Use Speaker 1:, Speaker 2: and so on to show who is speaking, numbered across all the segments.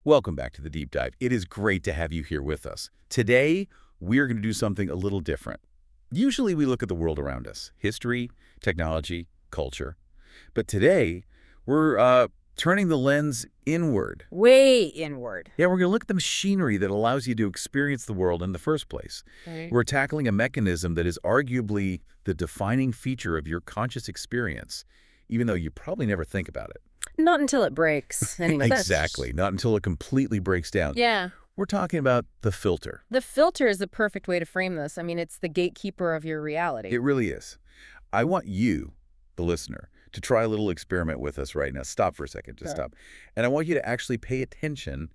Speaker 1: Welcome back to the Deep Dive. It is great to have you here with us. Today, we're going to do something a little different. Usually we look at the world around us, history, technology, culture. But today, we're turning the lens inward.
Speaker 2: Way inward.
Speaker 1: Yeah, we're going to look at the machinery that allows you to experience the world in the first place.
Speaker 2: Right.
Speaker 1: We're tackling a mechanism that is arguably the defining feature of your conscious experience, even though you probably never think about it.
Speaker 2: Not until it breaks. Anyway,
Speaker 1: Exactly. Not until it completely breaks down.
Speaker 2: Yeah.
Speaker 1: We're talking about the filter.
Speaker 2: The filter is the perfect way to frame this. I mean, it's the gatekeeper of your reality.
Speaker 1: It really is. I want you, the listener, to try a little experiment with us right now. Stop for a second. Just stop. And I want you to actually pay attention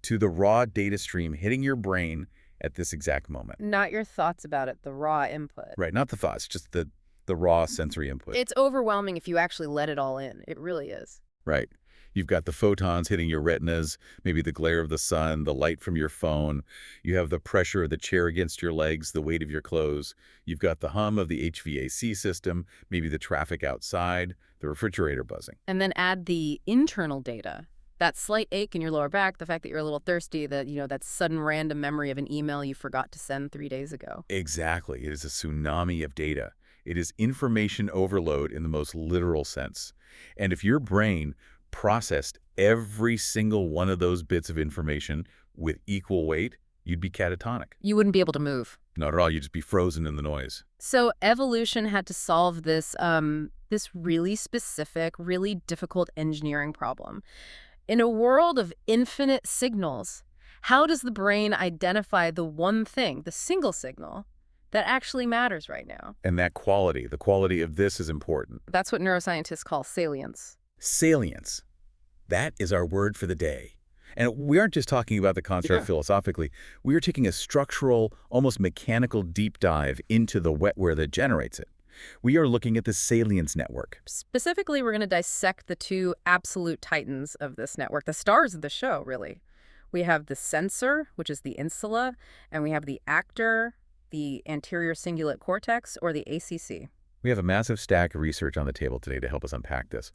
Speaker 1: to the raw data stream hitting your brain at this exact moment.
Speaker 2: Not your thoughts about it, the raw input.
Speaker 1: Right. Not the thoughts, just the raw sensory input.
Speaker 2: It's overwhelming if you actually let it all in. It really is.
Speaker 1: Right. You've got the photons hitting your retinas, maybe the glare of the sun, the light from your phone. You have the pressure of the chair against your legs, the weight of your clothes. You've got the hum of the HVAC system, maybe the traffic outside, the refrigerator buzzing.
Speaker 2: And then add the internal data. That slight ache in your lower back, the fact that you're a little thirsty, that sudden random memory of an email you forgot to send 3 days ago.
Speaker 1: Exactly. It is a tsunami of data. It is information overload in the most literal sense. And if your brain processed every single one of those bits of information with equal weight, you'd be catatonic.
Speaker 2: You wouldn't be able to move.
Speaker 1: Not at all. You'd just be frozen in the noise.
Speaker 2: So evolution had to solve this really specific, really difficult engineering problem. In a world of infinite signals, how does the brain identify the one thing, the single signal, that actually matters right now?
Speaker 1: And that quality, the quality of this is important.
Speaker 2: That's what neuroscientists call salience.
Speaker 1: Salience. That is our word for the day. And we aren't just talking about the concept philosophically. We are taking a structural, almost mechanical deep dive into the wetware that generates it. We are looking at the salience network.
Speaker 2: Specifically, we're going to dissect the two absolute titans of this network, the stars of the show, really. We have the sensor, which is the insula, and we have the actor, the anterior cingulate cortex, or the ACC.
Speaker 1: We have a massive stack of research on the table today to help us unpack this.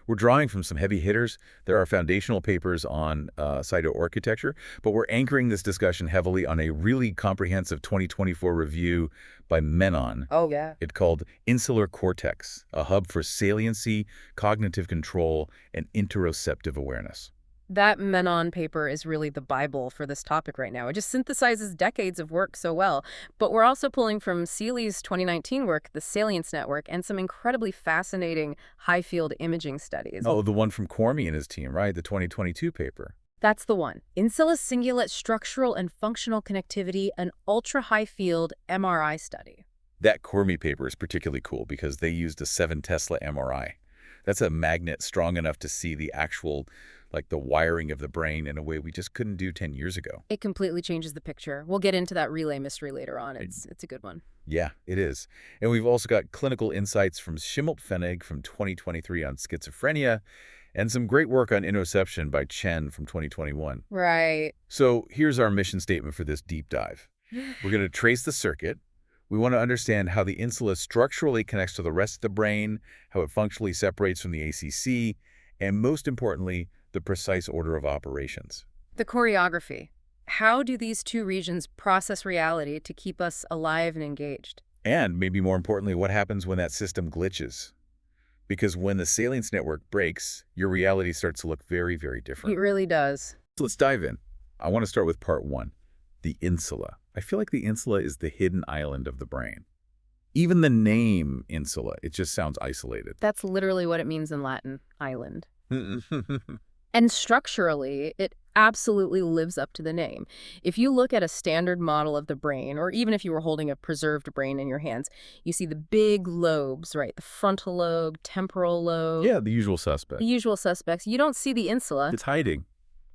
Speaker 1: We're drawing from some heavy hitters. There are foundational papers on cytoarchitecture, but we're anchoring this discussion heavily on a really comprehensive 2024 review by Menon.
Speaker 2: Oh, yeah.
Speaker 1: It's called Insular Cortex, a hub for saliency, cognitive control, and interoceptive awareness.
Speaker 2: That Menon paper is really the Bible for this topic right now. It just synthesizes decades of work so well. But we're also pulling from Seeley's 2019 work, the Salience Network, and some incredibly fascinating high-field imaging studies.
Speaker 1: Oh, the one from Cormy and his team, right? The 2022 paper.
Speaker 2: That's the one. Insula cingulate structural and functional connectivity, an ultra-high-field MRI study.
Speaker 1: That Cormy paper is particularly cool because they used a 7 Tesla MRI. That's a magnet strong enough to see the actual, the wiring of the brain in a way we just couldn't do 10 years ago.
Speaker 2: It completely changes the picture. We'll get into that relay mystery later on. It's a good one.
Speaker 1: Yeah, it is. And we've also got clinical insights from Schimmelt-Pfennig from 2023 on schizophrenia, and some great work on interoception by Chen from 2021.
Speaker 2: Right.
Speaker 1: So here's our mission statement for this deep dive. We're going to trace the circuit. We want to understand how the insula structurally connects to the rest of the brain, how it functionally separates from the ACC, and most importantly, the precise order of operations.
Speaker 2: The choreography. How do these two regions process reality to keep us alive and engaged?
Speaker 1: And maybe more importantly, what happens when that system glitches? Because when the salience network breaks, your reality starts to look very, very different.
Speaker 2: It really does.
Speaker 1: So let's dive in. I want to start with part 1, the insula. I feel like the insula is the hidden island of the brain. Even the name insula, it just sounds isolated.
Speaker 2: That's literally what it means in Latin, island. And structurally, it absolutely lives up to the name. If you look at a standard model of the brain, or even if you were holding a preserved brain in your hands, you see the big lobes, right? The frontal lobe, temporal lobe.
Speaker 1: Yeah, the usual suspects.
Speaker 2: The usual suspects. You don't see the insula.
Speaker 1: It's hiding.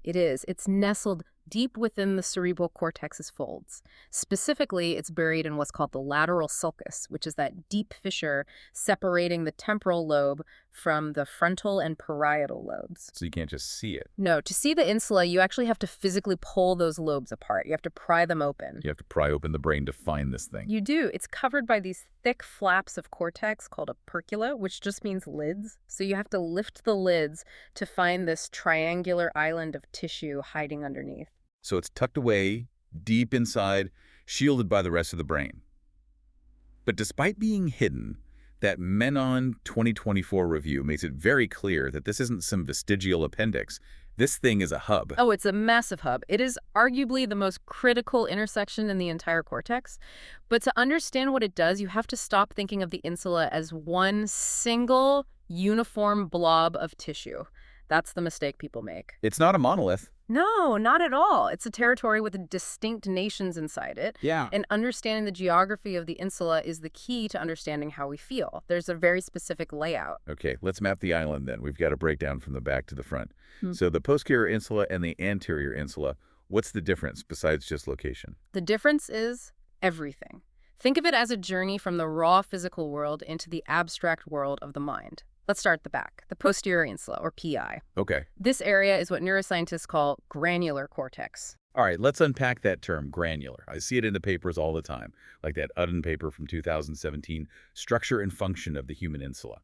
Speaker 2: It is. It's nestled deep within the cerebral cortex's folds. Specifically, it's buried in what's called the lateral sulcus, which is that deep fissure separating the temporal lobe from the frontal and parietal lobes.
Speaker 1: So you can't just see it.
Speaker 2: No, to see the insula, you actually have to physically pull those lobes apart. You have to pry them open.
Speaker 1: You have to pry open the brain to find this thing.
Speaker 2: You do. It's covered by these thick flaps of cortex called opercula, which just means lids. So you have to lift the lids to find this triangular island of tissue hiding underneath.
Speaker 1: So it's tucked away, deep inside, shielded by the rest of the brain. But despite being hidden, that Menon 2024 review makes it very clear that this isn't some vestigial appendix. This thing is a hub.
Speaker 2: Oh, it's a massive hub. It is arguably the most critical intersection in the entire cortex. But to understand what it does, you have to stop thinking of the insula as one single, uniform blob of tissue. That's the mistake people make.
Speaker 1: It's not a monolith.
Speaker 2: No, not at all. It's a territory with distinct nations inside it.
Speaker 1: Yeah.
Speaker 2: And understanding the geography of the insula is the key to understanding how we feel. There's a very specific layout.
Speaker 1: Okay, let's map the island then. We've got a breakdown from the back to the front. So the posterior insula and the anterior insula, what's the difference besides just location?
Speaker 2: The difference is everything. Think of it as a journey from the raw physical world into the abstract world of the mind. Let's start at the back, the posterior insula, or PI.
Speaker 1: Okay.
Speaker 2: This area is what neuroscientists call granular cortex.
Speaker 1: All right, let's unpack that term, granular. I see it in the papers all the time, like that Udden paper from 2017, Structure and Function of the Human Insula.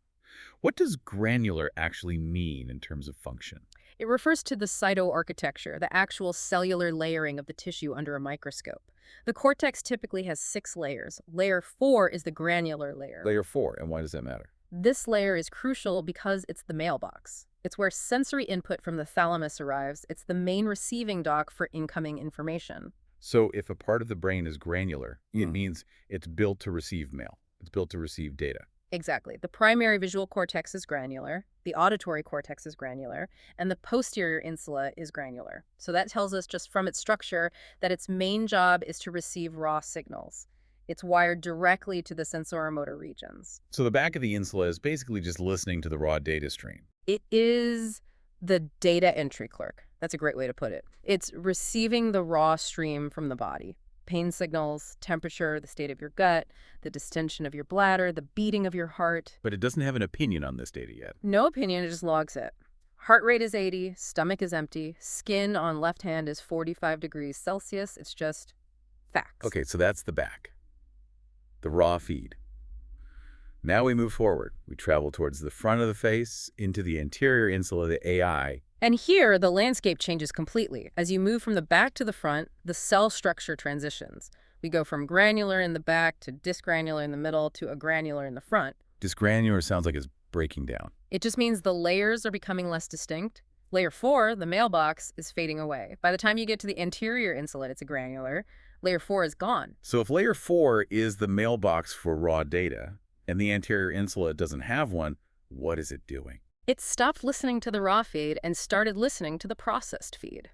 Speaker 1: What does granular actually mean in terms of function?
Speaker 2: It refers to the cytoarchitecture, the actual cellular layering of the tissue under a microscope. The cortex typically has 6 layers. Layer 4 is the granular layer.
Speaker 1: Layer 4, and why does that matter?
Speaker 2: This layer is crucial because it's the mailbox. It's where sensory input from the thalamus arrives. It's the main receiving dock for incoming information.
Speaker 1: So if a part of the brain is granular, it means it's built to receive mail. It's built to receive data.
Speaker 2: Exactly. The primary visual cortex is granular, the auditory cortex is granular, and the posterior insula is granular. So that tells us just from its structure that its main job is to receive raw signals. It's wired directly to the sensoromotor regions.
Speaker 1: So the back of the insula is basically just listening to the raw data stream.
Speaker 2: It is the data entry clerk. That's a great way to put it. It's receiving the raw stream from the body. Pain signals, temperature, the state of your gut, the distension of your bladder, the beating of your heart.
Speaker 1: But it doesn't have an opinion on this data yet.
Speaker 2: No opinion, it just logs it. Heart rate is 80, stomach is empty, skin on left hand is 45 degrees Celsius. It's just facts.
Speaker 1: Okay, so that's the back. The raw feed. Now we move forward. We travel towards the front of the face, into the anterior insula, the AI.
Speaker 2: And here, the landscape changes completely. As you move from the back to the front, the cell structure transitions. We go from granular in the back to dysgranular in the middle to agranular in the front.
Speaker 1: Dysgranular sounds like it's breaking down.
Speaker 2: It just means the layers are becoming less distinct. Layer 4, the mailbox, is fading away. By the time you get to the anterior insula, it's a granular. Layer 4 is gone.
Speaker 1: So if layer 4 is the mailbox for raw data, and the anterior insula doesn't have one, what is it doing?
Speaker 2: It stopped listening to the raw feed and started listening to the processed feed.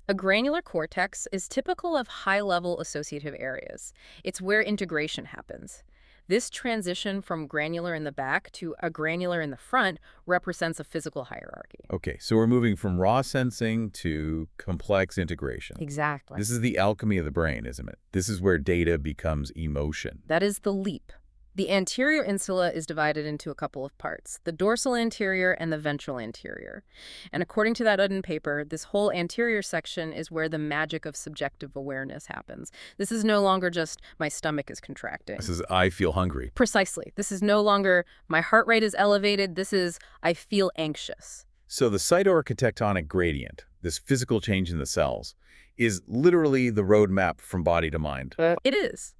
Speaker 2: A granular cortex is typical of high-level associative areas. It's where integration happens. This transition from granular in the back to agranular in the front represents a physical hierarchy.
Speaker 1: Okay, so we're moving from raw sensing to complex integration.
Speaker 2: Exactly.
Speaker 1: This is the alchemy of the brain, isn't it? This is where data becomes emotion.
Speaker 2: That is the leap. The anterior insula is divided into a couple of parts, the dorsal anterior and the ventral anterior. And according to that Udden paper, this whole anterior section is where the magic of subjective awareness happens. This is no longer just my stomach is contracting.
Speaker 1: This is I feel hungry.
Speaker 2: Precisely. This is no longer my heart rate is elevated. This is I feel anxious.
Speaker 1: So the cytoarchitectonic gradient, this physical change in the cells, is literally the roadmap from body to mind.
Speaker 2: It is.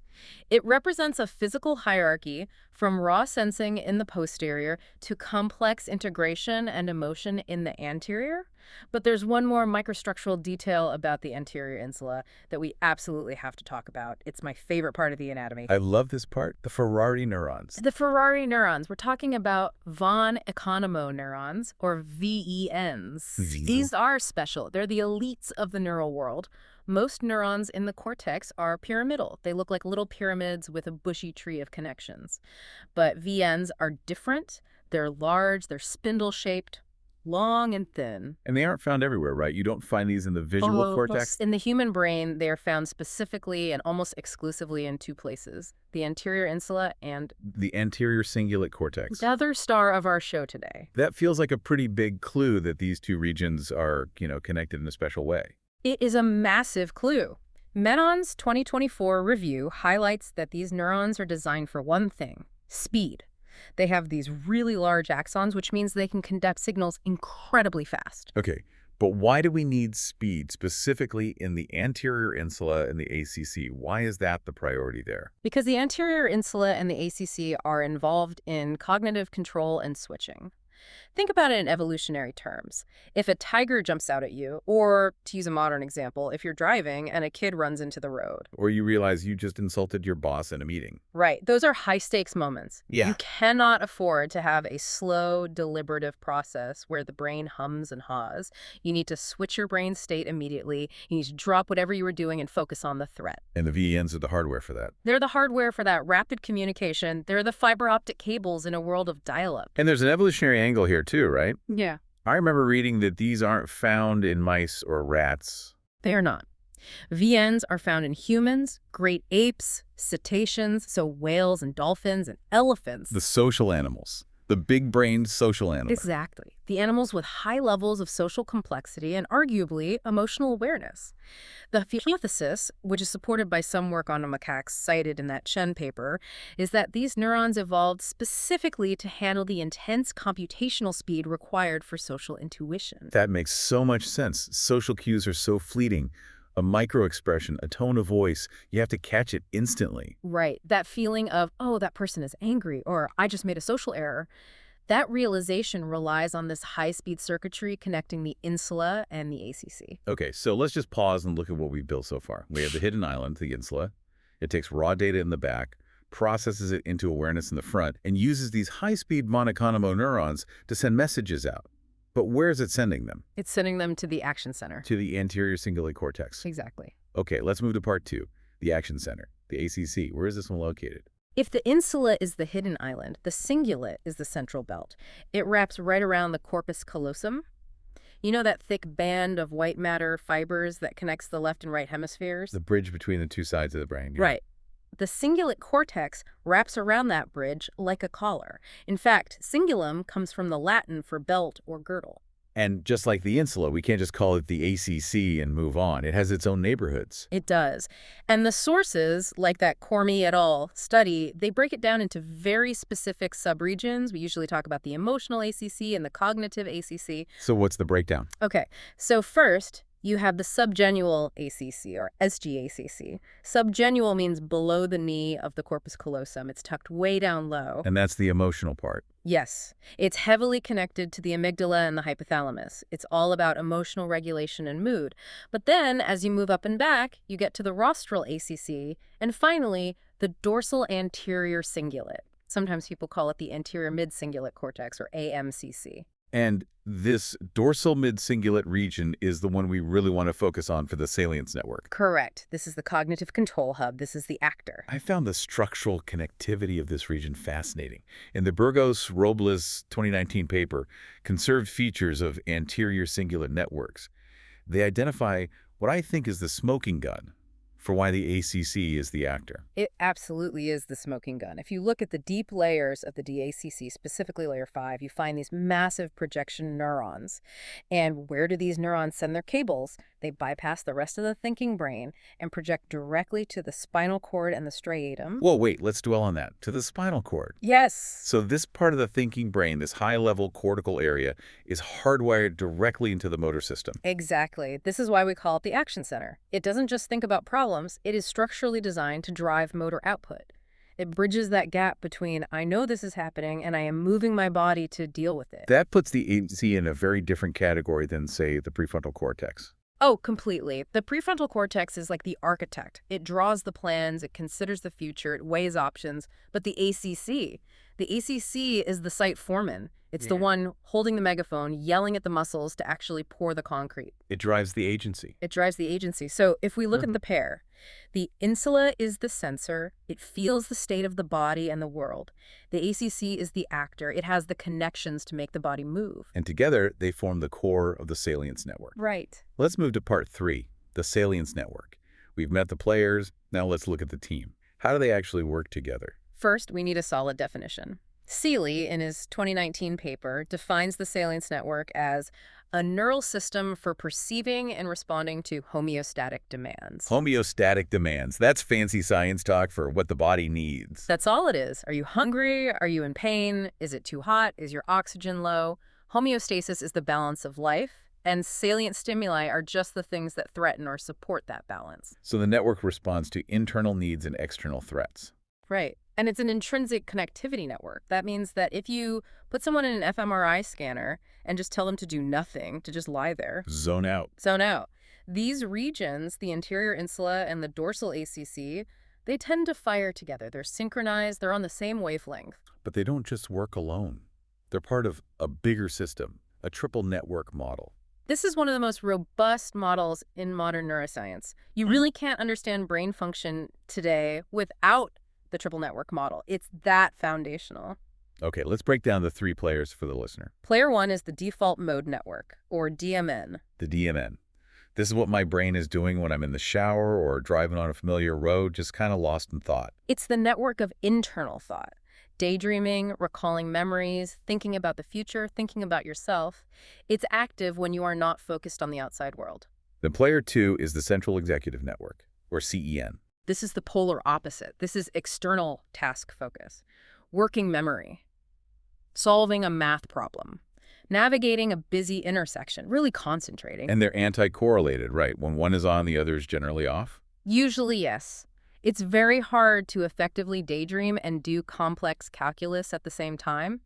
Speaker 2: It represents a physical hierarchy from raw sensing in the posterior to complex integration and emotion in the anterior. But there's one more microstructural detail about the anterior insula that we absolutely have to talk about. It's my favorite part of the anatomy.
Speaker 1: I love this part, the Ferrari neurons.
Speaker 2: The Ferrari neurons. We're talking about von Economo neurons, or VENs. These are special. They're the elites of the neural world. Most neurons in the cortex are pyramidal. They look like little pyramids with a bushy tree of connections. But VNs are different. They're large, they're spindle-shaped. long and thin.
Speaker 1: And they aren't found everywhere, right? You don't find these in the visual cortex?
Speaker 2: In the human brain, they are found specifically and almost exclusively in two places, the anterior insula and
Speaker 1: The anterior cingulate cortex.
Speaker 2: the other star of our show today.
Speaker 1: That feels like a pretty big clue that these two regions are, connected in a special way.
Speaker 2: It is a massive clue. Menon's 2024 review highlights that these neurons are designed for one thing: speed. They have these really large axons, which means they can conduct signals incredibly fast.
Speaker 1: Okay, but why do we need speed specifically in the anterior insula and the ACC? Why is that the priority there?
Speaker 2: Because the anterior insula and the ACC are involved in cognitive control and switching. Think about it in evolutionary terms. If a tiger jumps out at you, or to use a modern example, if you're driving and a kid runs into the road.
Speaker 1: Or you realize you just insulted your boss in a meeting.
Speaker 2: Right. Those are high-stakes moments.
Speaker 1: Yeah.
Speaker 2: You cannot afford to have a slow, deliberative process where the brain hums and haws. You need to switch your brain state immediately. You need to drop whatever you were doing and focus on the threat.
Speaker 1: And the VENs are the hardware for that.
Speaker 2: They're the hardware for that rapid communication. They're the fiber optic cables in a world of dial-up.
Speaker 1: And there's an evolutionary angle here too, right?
Speaker 2: Yeah.
Speaker 1: I remember reading that these aren't found in mice or rats.
Speaker 2: They are not. VNs are found in humans, great apes, cetaceans, so whales and dolphins and elephants.
Speaker 1: The social animals. The big-brained social animals.
Speaker 2: Exactly. The animals with high levels of social complexity and arguably emotional awareness. The hypothesis, which is supported by some work on macaques cited in that Chen paper, is that these neurons evolved specifically to handle the intense computational speed required for social intuition.
Speaker 1: That makes so much sense. Social cues are so fleeting. A micro-expression, a tone of voice, you have to catch it instantly.
Speaker 2: Right. That feeling of, oh, that person is angry, or I just made a social error. That realization relies on this high-speed circuitry connecting the insula and the ACC.
Speaker 1: Okay, so let's just pause and look at what we've built so far. We have the hidden island, the insula. It takes raw data in the back, processes it into awareness in the front, and uses these high-speed monoconomo neurons to send messages out. But where is it sending them?
Speaker 2: It's sending them to the action center.
Speaker 1: To the anterior cingulate cortex.
Speaker 2: Exactly.
Speaker 1: Okay, let's move to part 2, the action center, the ACC. Where is this one located?
Speaker 2: If the insula is the hidden island, the cingulate is the central belt. It wraps right around the corpus callosum. You know that thick band of white matter fibers that connects the left and right hemispheres?
Speaker 1: The bridge between the two sides of the brain. Yeah.
Speaker 2: Right. The cingulate cortex wraps around that bridge like a collar. In fact, cingulum comes from the Latin for belt or girdle.
Speaker 1: And just like the insula, we can't just call it the ACC and move on. It has its own neighborhoods.
Speaker 2: It does. And the sources, like that Cormy et al. Study, they break it down into very specific subregions. We usually talk about the emotional ACC and the cognitive ACC.
Speaker 1: So what's the breakdown?
Speaker 2: Okay, so first, you have the subgenual ACC, or SGACC. Subgenual means below the knee of the corpus callosum. It's tucked way down low.
Speaker 1: And that's the emotional part.
Speaker 2: Yes. It's heavily connected to the amygdala and the hypothalamus. It's all about emotional regulation and mood. But then, as you move up and back, you get to the rostral ACC, and finally, the dorsal anterior cingulate. Sometimes people call it the anterior mid-cingulate cortex, or AMCC.
Speaker 1: And this dorsal mid-cingulate region is the one we really want to focus on for the Salience network.
Speaker 2: Correct. This is the cognitive control hub. This is the actor.
Speaker 1: I found the structural connectivity of this region fascinating. In the Burgos-Robles 2019 paper, Conserved Features of Anterior Cingulate Networks, they identify what I think is the smoking gun for why the ACC is the actor.
Speaker 2: It absolutely is the smoking gun. If you look at the deep layers of the DACC, specifically layer 5, you find these massive projection neurons. And where do these neurons send their cables? They bypass the rest of the thinking brain and project directly to the spinal cord and the striatum.
Speaker 1: Whoa, wait, let's dwell on that. To the spinal cord.
Speaker 2: Yes.
Speaker 1: So this part of the thinking brain, this high-level cortical area, is hardwired directly into the motor system.
Speaker 2: Exactly. This is why we call it the action center. It doesn't just think about problems. It is structurally designed to drive motor output. It bridges that gap between, I know this is happening, and I am moving my body to deal with it.
Speaker 1: That puts the ACC in a very different category than, say, the prefrontal cortex.
Speaker 2: Oh, completely. The prefrontal cortex is like the architect. It draws the plans, it considers the future, it weighs options. But the ACC is the site foreman. It's the one holding the megaphone, yelling at the muscles to actually pour the concrete.
Speaker 1: It drives the agency.
Speaker 2: It drives the agency. So if we look at the pair, the insula is the sensor. It feels the state of the body and the world. The ACC is the actor. It has the connections to make the body move.
Speaker 1: And together, they form the core of the Salience network.
Speaker 2: Right.
Speaker 1: Let's move to part 3, the Salience network. We've met the players. Now let's look at the team. How do they actually work together?
Speaker 2: First, we need a solid definition. Seeley, in his 2019 paper, defines the Salience network as a neural system for perceiving and responding to homeostatic demands.
Speaker 1: Homeostatic demands. That's fancy science talk for what the body needs.
Speaker 2: That's all it is. Are you hungry? Are you in pain? Is it too hot? Is your oxygen low? Homeostasis is the balance of life, and salient stimuli are just the things that threaten or support that balance.
Speaker 1: So the network responds to internal needs and external threats.
Speaker 2: Right. And it's an intrinsic connectivity network. That means that if you put someone in an fMRI scanner and just tell them to do nothing, to just lie there,
Speaker 1: Zone out.
Speaker 2: these regions, the anterior insula and the dorsal ACC, they tend to fire together. They're synchronized. They're on the same wavelength.
Speaker 1: But they don't just work alone. They're part of a bigger system, a triple network model.
Speaker 2: This is one of the most robust models in modern neuroscience. You really can't understand brain function today without the triple network model. It's that foundational.
Speaker 1: Okay, let's break down the 3 players for the listener.
Speaker 2: Player 1 is the default mode network, or DMN.
Speaker 1: The DMN. This is what my brain is doing when I'm in the shower or driving on a familiar road, just kind of lost in thought.
Speaker 2: It's the network of internal thought. Daydreaming, recalling memories, thinking about the future, thinking about yourself. It's active when you are not focused on the outside world.
Speaker 1: Then player 2 is the central executive network, or CEN.
Speaker 2: This is the polar opposite. This is external task focus, working memory, solving a math problem, navigating a busy intersection, really concentrating.
Speaker 1: And they're anti-correlated, right? When one is on, the other is generally off?
Speaker 2: Usually, yes. It's very hard to effectively daydream and do complex calculus at the same time.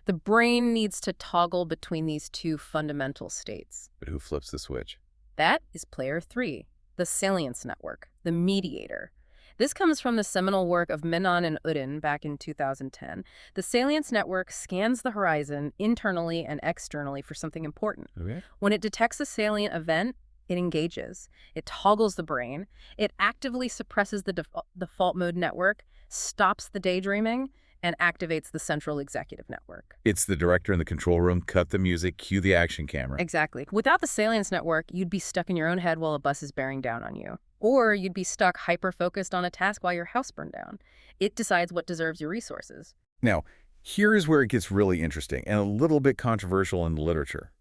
Speaker 2: The brain needs to toggle between these two fundamental states.
Speaker 1: But who flips the switch?
Speaker 2: That is player 3, the Salience network, the mediator. This comes from the seminal work of Menon and Udin back in 2010. The Salience network scans the horizon internally and externally for something important.
Speaker 1: Okay.
Speaker 2: When it detects a salient event, it engages. It toggles the brain. It actively suppresses the default mode network, stops the daydreaming, and activates the central executive network.
Speaker 1: It's the director in the control room, cut the music, cue the action camera.
Speaker 2: Exactly. Without the Salience network, you'd be stuck in your own head while a bus is bearing down on you. Or you'd be stuck hyper-focused on a task while your house burned down. It decides what deserves your resources.
Speaker 1: Now, here is where it gets really interesting and a little bit controversial in the literature.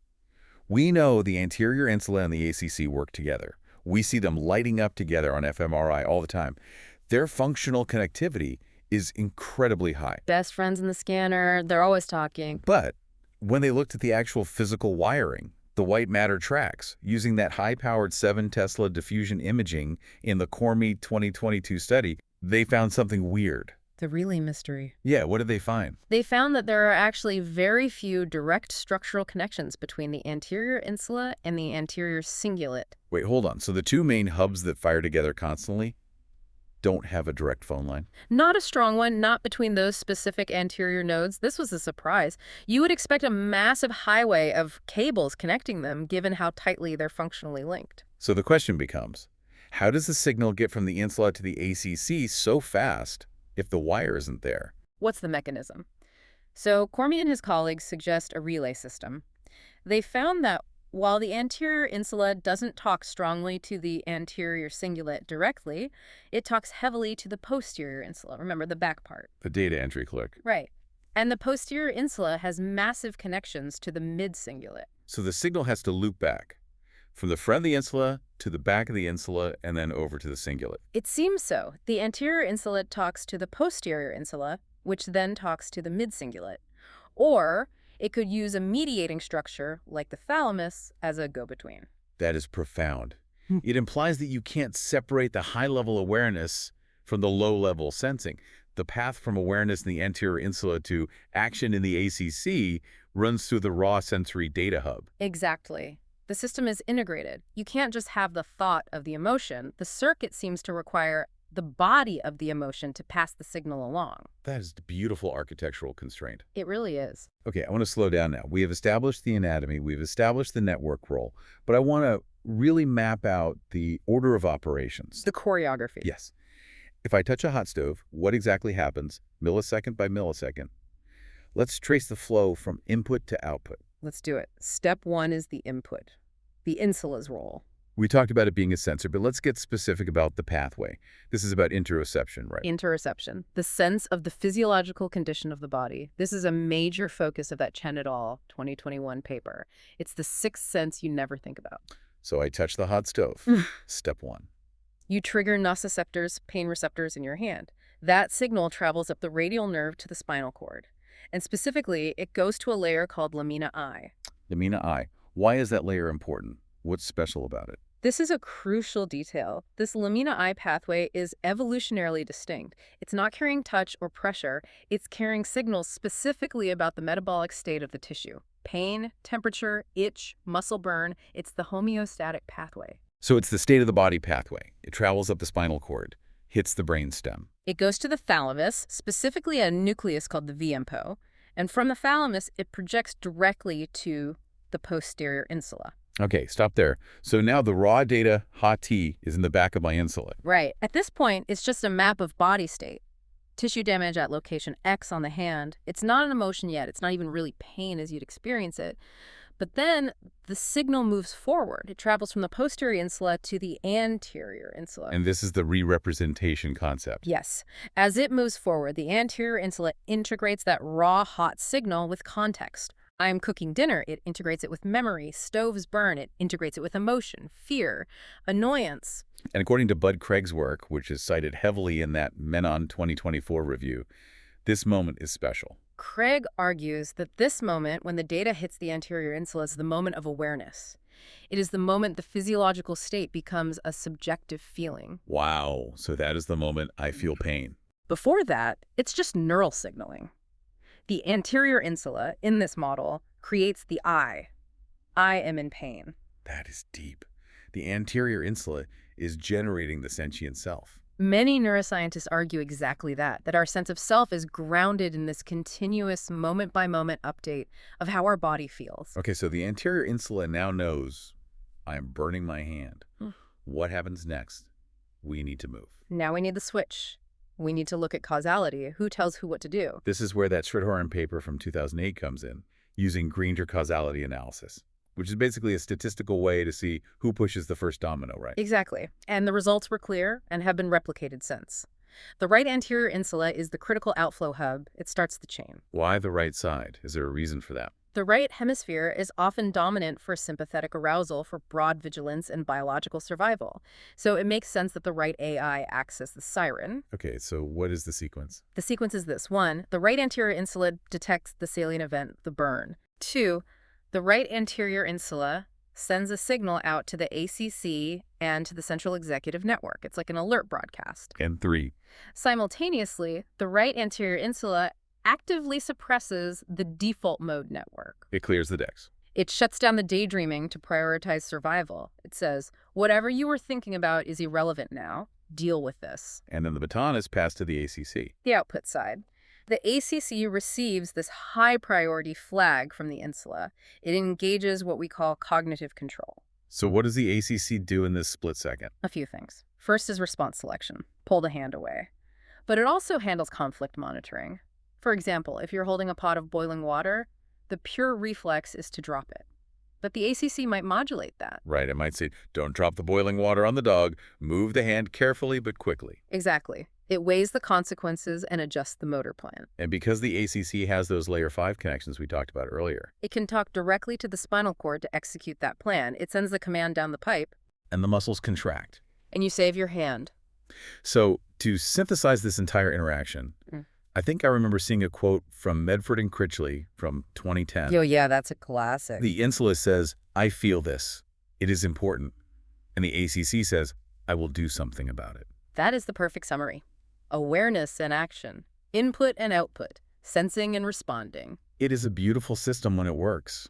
Speaker 1: We know the anterior insula and the ACC work together. We see them lighting up together on fMRI all the time. Their functional connectivity is incredibly high.
Speaker 2: Best friends in the scanner, they're always talking.
Speaker 1: But when they looked at the actual physical wiring, the white matter tracks, using that high-powered 7 Tesla diffusion imaging in the Cormi 2022 study, they found something weird.
Speaker 2: The relay mystery.
Speaker 1: Yeah, what did they find?
Speaker 2: They found that there are actually very few direct structural connections between the anterior insula and the anterior cingulate.
Speaker 1: Wait, hold on. So the 2 main hubs that fire together constantly don't have a direct phone line?
Speaker 2: Not a strong one, not between those specific anterior nodes. This was a surprise. You would expect a massive highway of cables connecting them, given how tightly they're functionally linked.
Speaker 1: So the question becomes, how does the signal get from the insula to the ACC so fast if the wire isn't there?
Speaker 2: What's the mechanism? So Cormi and his colleagues suggest a relay system. They found that while the anterior insula doesn't talk strongly to the anterior cingulate directly, it talks heavily to the posterior insula. Remember, the back part.
Speaker 1: The data entry clerk.
Speaker 2: Right. And the posterior insula has massive connections to the mid-cingulate.
Speaker 1: So the signal has to loop back from the front of the insula to the back of the insula and then over to the cingulate.
Speaker 2: It seems so. The anterior insula talks to the posterior insula, which then talks to the mid-cingulate. Or it could use a mediating structure, like the thalamus, as a go-between.
Speaker 1: That is profound. It implies that you can't separate the high-level awareness from the low-level sensing. The path from awareness in the anterior insula to action in the ACC runs through the raw sensory data hub.
Speaker 2: Exactly. The system is integrated. You can't just have the thought of the emotion. The circuit seems to require the body of the emotion to pass the signal along.
Speaker 1: That is a beautiful architectural constraint.
Speaker 2: It really is.
Speaker 1: Okay, I want to slow down now. We have established the anatomy, we've established the network role, but I want to really map out the order of operations.
Speaker 2: The choreography.
Speaker 1: Yes. If I touch a hot stove, what exactly happens, millisecond by millisecond? Let's trace the flow from input to output.
Speaker 2: Let's do it. Step 1 is the input, the insula's role.
Speaker 1: We talked about it being a sensor, but let's get specific about the pathway. This is about interoception, right?
Speaker 2: Interoception, the sense of the physiological condition of the body. This is a major focus of that Chen et al. 2021 paper. It's the sixth sense you never think about.
Speaker 1: So I touch the hot stove. Step 1.
Speaker 2: You trigger nociceptors, pain receptors in your hand. That signal travels up the radial nerve to the spinal cord. And specifically, it goes to a layer called lamina I.
Speaker 1: Lamina I. Why is that layer important? What's special about it?
Speaker 2: This is a crucial detail. This lamina I pathway is evolutionarily distinct. It's not carrying touch or pressure. It's carrying signals specifically about the metabolic state of the tissue. Pain, temperature, itch, muscle burn. It's the homeostatic pathway.
Speaker 1: So it's the state of the body pathway. It travels up the spinal cord, hits the brainstem.
Speaker 2: It goes to the thalamus, specifically a nucleus called the VMPO, and from the thalamus, it projects directly to the posterior insula.
Speaker 1: Okay, stop there. So now the raw data, hot tea, is in the back of my insula.
Speaker 2: Right. At this point, it's just a map of body state. Tissue damage at location X on the hand. It's not an emotion yet. It's not even really pain as you'd experience it. But then the signal moves forward. It travels from the posterior insula to the anterior insula.
Speaker 1: And this is the re-representation concept.
Speaker 2: Yes. As it moves forward, the anterior insula integrates that raw hot signal with context. I'm cooking dinner. It integrates it with memory. Stoves burn. It integrates it with emotion, fear, annoyance.
Speaker 1: And according to Bud Craig's work, which is cited heavily in that Menon 2024 review, this moment is special.
Speaker 2: Craig argues that this moment, when the data hits the anterior insula, is the moment of awareness. It is the moment the physiological state becomes a subjective feeling.
Speaker 1: Wow. So that is the moment I feel pain.
Speaker 2: Before that, it's just neural signaling. The anterior insula, in this model, creates the I. I am in pain.
Speaker 1: That is deep. The anterior insula is generating the sentient self.
Speaker 2: Many neuroscientists argue exactly that our sense of self is grounded in this continuous moment-by-moment update of how our body feels.
Speaker 1: Okay, so the anterior insula now knows I am burning my hand. What happens next? We need to move.
Speaker 2: Now we need the switch. We need to look at causality. Who tells who what to do?
Speaker 1: This is where that Sridharan paper from 2008 comes in, using Grainger causality analysis, which is basically a statistical way to see who pushes the first domino, right?
Speaker 2: Exactly. And the results were clear and have been replicated since. The right anterior insula is the critical outflow hub. It starts the chain.
Speaker 1: Why the right side? Is there a reason for that?
Speaker 2: The right hemisphere is often dominant for sympathetic arousal, for broad vigilance, and biological survival. So it makes sense that the right AI acts as the siren.
Speaker 1: Okay, so what is the sequence?
Speaker 2: The sequence is this. 1, the right anterior insula detects the salient event, the burn. 2, the right anterior insula sends a signal out to the ACC and to the central executive network. It's like an alert broadcast.
Speaker 1: And 3.
Speaker 2: Simultaneously, the right anterior insula actively suppresses the default mode network.
Speaker 1: It clears the decks.
Speaker 2: It shuts down the daydreaming to prioritize survival. It says, whatever you were thinking about is irrelevant now. Deal with this.
Speaker 1: And then the baton is passed to the ACC.
Speaker 2: The output side. The ACC receives this high priority flag from the insula. It engages what we call cognitive control.
Speaker 1: So what does the ACC do in this split second?
Speaker 2: A few things. First is response selection. Pull the hand away. But it also handles conflict monitoring. For example, if you're holding a pot of boiling water, the pure reflex is to drop it. But the ACC might modulate that.
Speaker 1: Right, it might say, don't drop the boiling water on the dog. Move the hand carefully but quickly.
Speaker 2: Exactly. It weighs the consequences and adjusts the motor plan.
Speaker 1: And because the ACC has those layer 5 connections we talked about earlier.
Speaker 2: It can talk directly to the spinal cord to execute that plan. It sends the command down the pipe.
Speaker 1: And the muscles contract.
Speaker 2: And you save your hand.
Speaker 1: So to synthesize this entire interaction, I think I remember seeing a quote from Medford and Critchley from 2010.
Speaker 2: Oh, yeah, that's a classic.
Speaker 1: The insula says, I feel this. It is important. And the ACC says, I will do something about it.
Speaker 2: That is the perfect summary. Awareness and action. Input and output. Sensing and responding.
Speaker 1: It is a beautiful system when it works.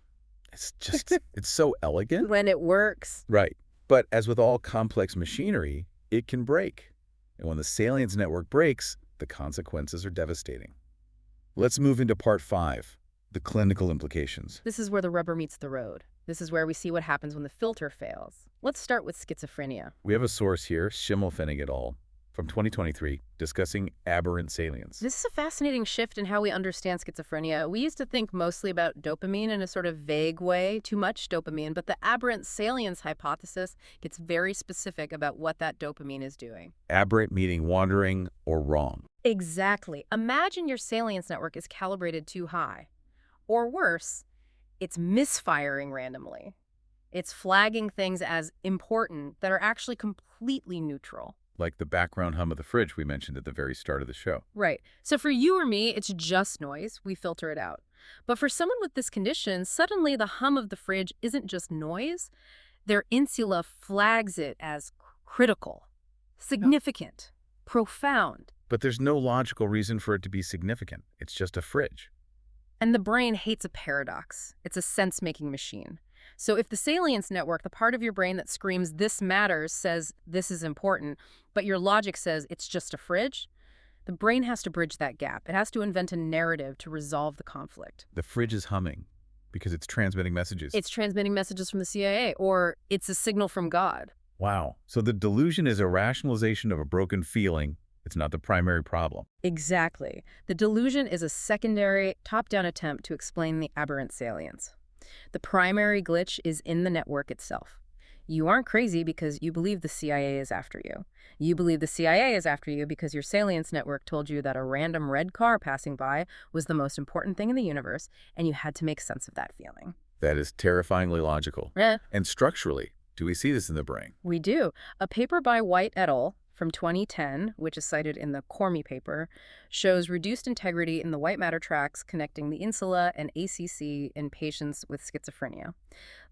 Speaker 1: It's just, it's so elegant.
Speaker 2: When it works.
Speaker 1: Right. But as with all complex machinery, it can break. And when the salience network breaks, the consequences are devastating. Let's move into part 5, the clinical implications.
Speaker 2: This is where the rubber meets the road. This is where we see what happens when the filter fails. Let's start with schizophrenia.
Speaker 1: We have a source here, Schimmelpfennig et al., from 2023, discussing aberrant salience.
Speaker 2: This is a fascinating shift in how we understand schizophrenia. We used to think mostly about dopamine in a sort of vague way, too much dopamine, but the aberrant salience hypothesis gets very specific about what that dopamine is doing.
Speaker 1: Aberrant meaning wandering or wrong.
Speaker 2: Exactly. Imagine your salience network is calibrated too high. Or worse, it's misfiring randomly. It's flagging things as important that are actually completely neutral.
Speaker 1: Like the background hum of the fridge we mentioned at the very start of the show.
Speaker 2: Right. So for you or me, it's just noise. We filter it out. But for someone with this condition, suddenly the hum of the fridge isn't just noise. Their insula flags it as critical, significant, profound.
Speaker 1: But there's no logical reason for it to be significant. It's just a fridge.
Speaker 2: And the brain hates a paradox. It's a sense-making machine. So if the salience network, the part of your brain that screams, "this matters," says, "this is important," but your logic says it's just a fridge, the brain has to bridge that gap. It has to invent a narrative to resolve the conflict.
Speaker 1: The fridge is humming because it's transmitting messages.
Speaker 2: It's transmitting messages from the CIA, or it's a signal from God.
Speaker 1: Wow. So the delusion is a rationalization of a broken feeling. It's not the primary problem.
Speaker 2: Exactly. The delusion is a secondary, top-down attempt to explain the aberrant salience. The primary glitch is in the network itself. You aren't crazy because you believe the CIA is after you. You believe the CIA is after you because your salience network told you that a random red car passing by was the most important thing in the universe, and you had to make sense of that feeling.
Speaker 1: That is terrifyingly logical.
Speaker 2: Eh,
Speaker 1: And structurally, do we see this in the brain?
Speaker 2: we do. A paper by White et al. From 2010, which is cited in the Cormy paper, shows reduced integrity in the white matter tracks connecting the insula and ACC in patients with schizophrenia.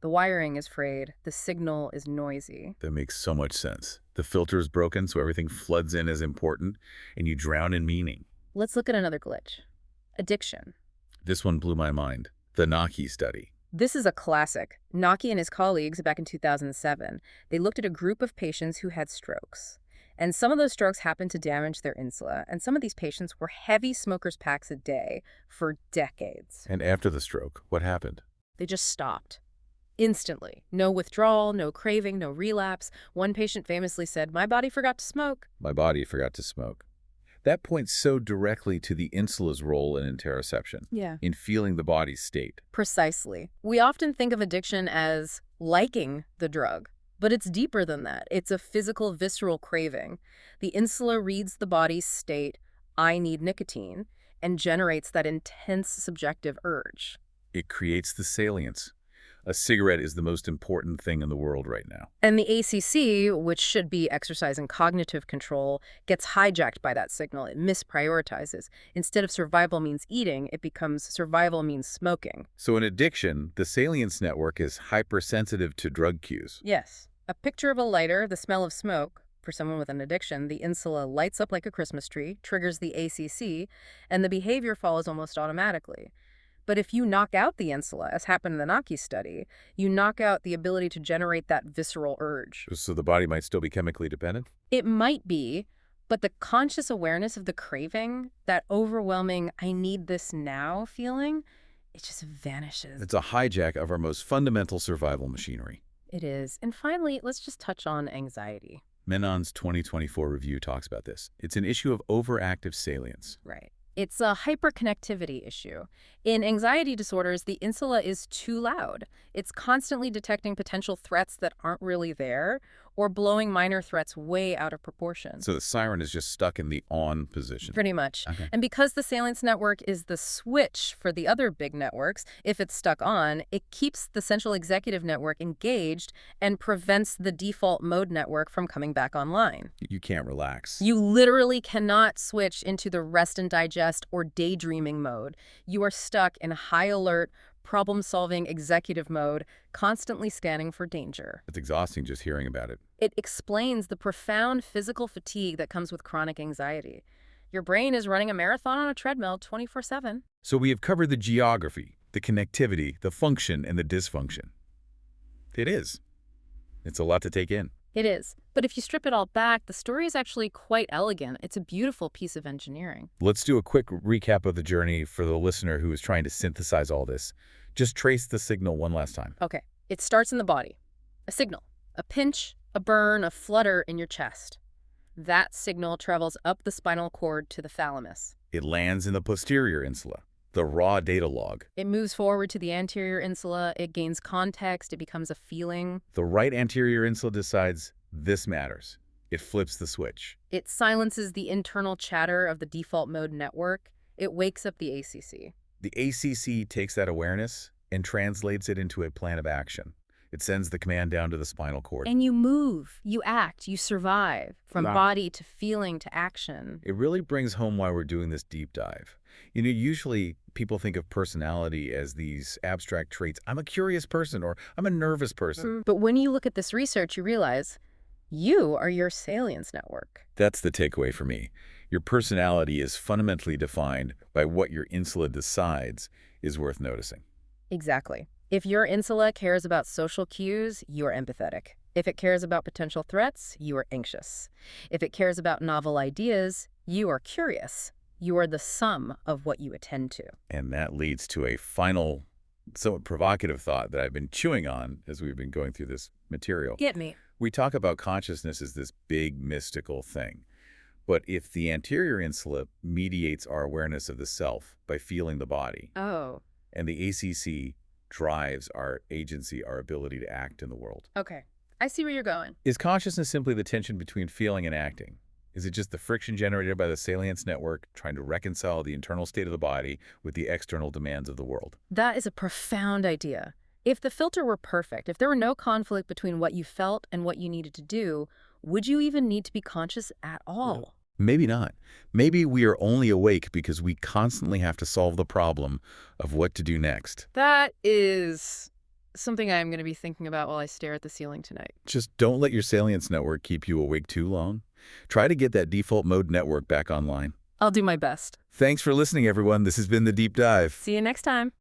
Speaker 2: The wiring is frayed, the signal is noisy.
Speaker 1: That makes so much sense. The filter is broken, so everything floods in as important, and you drown in meaning.
Speaker 2: Let's look at another glitch. Addiction.
Speaker 1: This one blew my mind. The Naki study.
Speaker 2: This is a classic. Naki and his colleagues back in 2007, they looked at a group of patients who had strokes. And some of those strokes happened to damage their insula, and some of these patients were heavy smokers packs a day for decades.
Speaker 1: And after the stroke, what happened?
Speaker 2: They just stopped. Instantly. No withdrawal, no craving, no relapse. One patient famously said, "My body forgot to smoke."
Speaker 1: My body forgot to smoke. That points so directly to the insula's role in interoception,
Speaker 2: Yeah.
Speaker 1: in feeling the body's state.
Speaker 2: Precisely. We often think of addiction as liking the drug. But it's deeper than that. It's a physical, visceral craving. The insula reads the body's state, "I need nicotine," and generates that intense subjective urge.
Speaker 1: It creates the salience. A cigarette is the most important thing in the world right now.
Speaker 2: And the ACC, which should be exercising cognitive control, gets hijacked by that signal. It misprioritizes. Instead of survival means eating, it becomes survival means smoking.
Speaker 1: So in addiction, the salience network is hypersensitive to drug cues.
Speaker 2: Yes. A picture of a lighter, the smell of smoke. For someone with an addiction, the insula lights up like a Christmas tree, triggers the ACC, and the behavior follows almost automatically. But if you knock out the insula, as happened in the Naki study, you knock out the ability to generate that visceral urge.
Speaker 1: So the body might still be chemically dependent?
Speaker 2: It might be, but the conscious awareness of the craving, that overwhelming "I need this now" feeling, it just vanishes.
Speaker 1: It's a hijack of our most fundamental survival machinery.
Speaker 2: It is. And finally, let's just touch on anxiety.
Speaker 1: Menon's 2024 review talks about this. It's an issue of overactive salience.
Speaker 2: Right. It's a hyperconnectivity issue. In anxiety disorders, the insula is too loud. It's constantly detecting potential threats that aren't really there, or blowing minor threats way out of proportion.
Speaker 1: So the siren is just stuck in the on position.
Speaker 2: Pretty much.
Speaker 1: Okay.
Speaker 2: And because the salience network is the switch for the other big networks, if it's stuck on, it keeps the central executive network engaged and prevents the default mode network from coming back online.
Speaker 1: You can't relax.
Speaker 2: You literally cannot switch into the rest and digest or daydreaming mode. You are stuck in high alert, problem-solving executive mode, constantly scanning for danger.
Speaker 1: It's exhausting just hearing about it.
Speaker 2: It explains the profound physical fatigue that comes with chronic anxiety. Your brain is running a marathon on a treadmill 24/7.
Speaker 1: So we have covered the geography, the connectivity, the function, and the dysfunction. It is. It's a lot to take in.
Speaker 2: It is. But if you strip it all back, the story is actually quite elegant. It's a beautiful piece of engineering.
Speaker 1: Let's do a quick recap of the journey for the listener who is trying to synthesize all this. Just trace the signal one last time.
Speaker 2: Okay. It starts in the body. A signal. A pinch, a burn, a flutter in your chest. That signal travels up the spinal cord to the thalamus.
Speaker 1: It lands in the posterior insula, the raw data log.
Speaker 2: It moves forward to the anterior insula. It gains context. It becomes a feeling.
Speaker 1: The right anterior insula decides this matters. It flips the switch.
Speaker 2: It silences the internal chatter of the default mode network. It wakes up the ACC.
Speaker 1: The ACC takes that awareness and translates it into a plan of action. It sends the command down to the spinal cord.
Speaker 2: And you move, you act, you survive, from
Speaker 1: Wow.
Speaker 2: body to feeling to action.
Speaker 1: It really brings home why we're doing this deep dive. Usually people think of personality as these abstract traits. I'm a curious person, or I'm a nervous person.
Speaker 2: But when you look at this research, you realize you are your salience network.
Speaker 1: That's the takeaway for me. Your personality is fundamentally defined by what your insula decides is worth noticing.
Speaker 2: Exactly. If your insula cares about social cues, you are empathetic. If it cares about potential threats, you are anxious. If it cares about novel ideas, you are curious. You are the sum of what you attend to.
Speaker 1: And that leads to a final, somewhat provocative thought that I've been chewing on as we've been going through this material.
Speaker 2: Get me.
Speaker 1: We talk about consciousness as this big mystical thing. But if the anterior insula mediates our awareness of the self by feeling the body,
Speaker 2: Oh,
Speaker 1: and the ACC drives our agency, our ability to act in the world.
Speaker 2: okay. I see where you're going.
Speaker 1: Is consciousness simply the tension between feeling and acting? Is it just the friction generated by the salience network trying to reconcile the internal state of the body with the external demands of the world?
Speaker 2: That is a profound idea. If the filter were perfect, if there were no conflict between what you felt and what you needed to do, would you even need to be conscious at all?
Speaker 1: Maybe not. Maybe we are only awake because we constantly have to solve the problem of what to do next.
Speaker 2: That is something I'm going to be thinking about while I stare at the ceiling tonight.
Speaker 1: Just don't let your salience network keep you awake too long. Try to get that default mode network back online.
Speaker 2: I'll do my best.
Speaker 1: Thanks for listening, everyone. This has been The Deep Dive.
Speaker 2: See you next time.